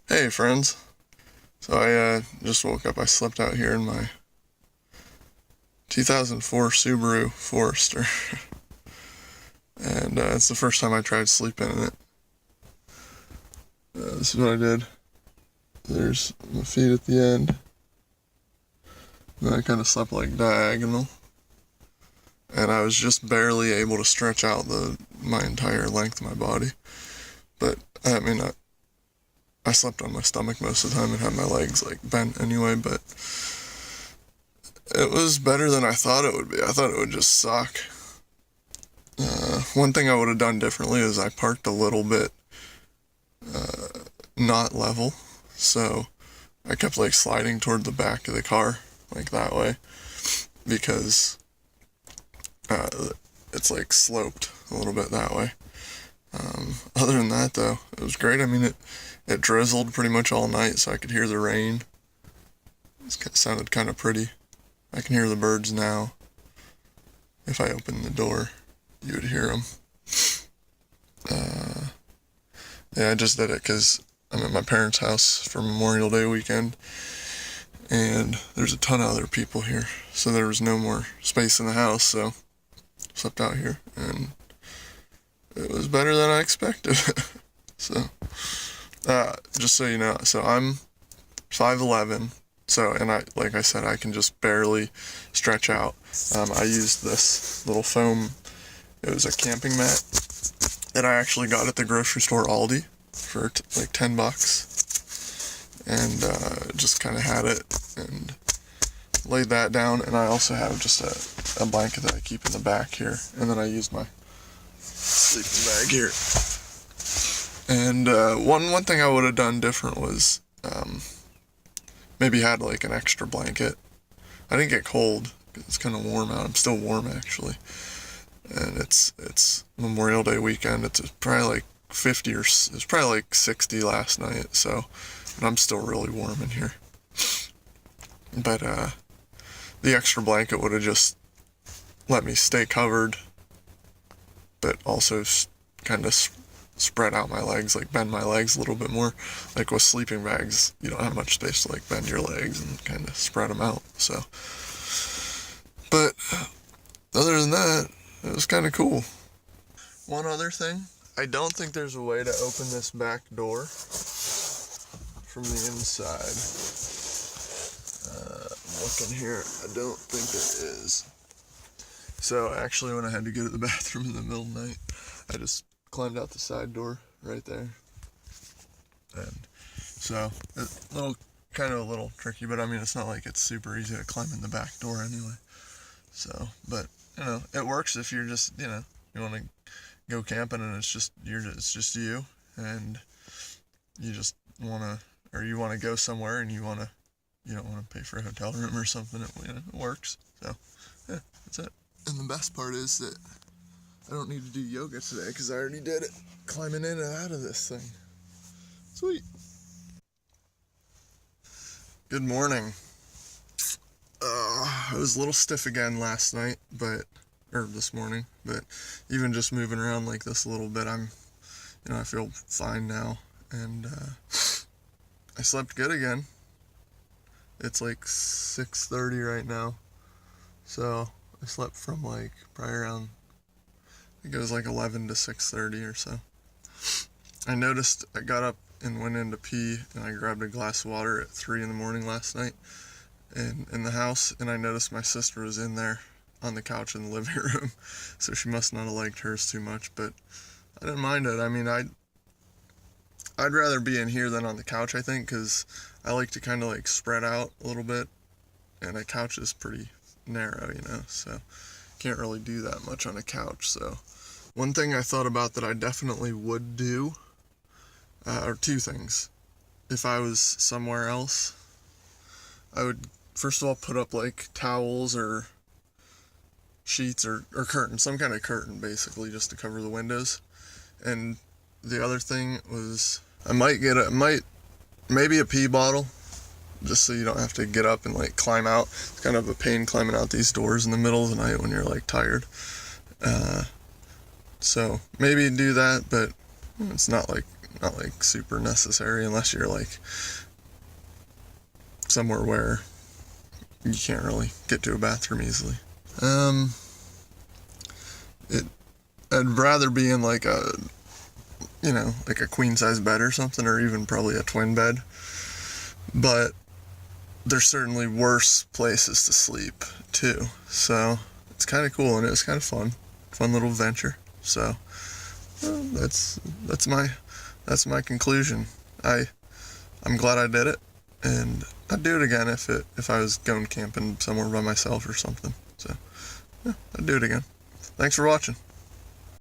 Hey friends. So I just woke up. I slept out here in my 2004 Subaru Forester. And it's the first time I tried sleeping in it. This is what I did. There's my feet at the end. And I kind of slept like diagonal. And I was just barely able to stretch out my entire length of my body. But I slept on my stomach most of the time and had my legs like bent anyway, but it was better than I thought it would be. I thought it would just suck. One thing I would have done differently is I parked a little bit not level, so I kept like sliding toward the back of the car, like that way, because it's like sloped a little bit that way. Other than that, though, it was great. I mean, it drizzled pretty much all night, so I could hear the rain. It sounded kind of pretty. I can hear the birds now. If I opened the door, you would hear them. Yeah, I just did it because I'm at my parents' house for Memorial Day weekend, and there's a ton of other people here, so there was no more space in the house, so I slept out here, and it was better than I expected. So, just so you know, so I'm 5'11", so, and like I said, I can just barely stretch out. I used this little foam, it was a camping mat that I actually got at the grocery store Aldi for like $10, and just kind of had it and laid that down. And I also have just a blanket that I keep in the back here, and then I use my sleeping bag here. And one thing I would have done different was maybe had like an extra blanket. I didn't get cold. It's kind of warm out. I'm still warm actually. And it's Memorial Day weekend. It's probably like 50 or it's probably like 60 last night. So, and I'm still really warm in here. But the extra blanket would have just let me stay covered, but also kind of spread out my legs, like bend my legs a little bit more. Like with sleeping bags, you don't have much space to like bend your legs and kind of spread them out. So, but other than that, it was kind of cool. One other thing, I don't think there's a way to open this back door from the inside. Looking here, I don't think there is. So actually, when I had to go to the bathroom in the middle of the night, I just climbed out the side door right there. And so, kind of a little tricky, but I mean, it's not like it's super easy to climb in the back door anyway. So, but it works if you're just, you want to go camping and it's just you, and you just want to, or you want to go somewhere and you don't want to pay for a hotel room or something. It works. So, yeah, that's it. And the best part is that I don't need to do yoga today because I already did it, climbing in and out of this thing. Sweet. Good morning. I was a little stiff again last night, or this morning, but even just moving around like this a little bit, I feel fine now, and I slept good again. It's like 6:30 right now, so I slept from like probably around, I think it was like 11 to 6:30 or so. I noticed I got up and went in to pee, and I grabbed a glass of water at 3 in the morning last night in the house, and I noticed my sister was in there on the couch in the living room, so she must not have liked hers too much, but I didn't mind it. I mean, I'd rather be in here than on the couch, I think, because I like to kind of like spread out a little bit, and a couch is pretty narrow, so can't really do that much on a couch. So one thing I thought about that I definitely would do, or two things. If I was somewhere else, I would first of all put up like towels or sheets or curtain, some kind of curtain basically, just to cover the windows. And the other thing was I might get maybe a pee bottle, just so you don't have to get up and like climb out. It's kind of a pain climbing out these doors in the middle of the night when you're like tired. So maybe do that, but it's not like not like super necessary unless you're like somewhere where you can't really get to a bathroom easily. I'd rather be in like a, like a queen size bed or something, or even probably a twin bed. But there's certainly worse places to sleep too. So it's kind of cool, and it was kind of fun little venture. So that's my conclusion. I'm glad I did it, and I'd do it again if I was going camping somewhere by myself or something. So yeah, I'd do it again. Thanks for watching.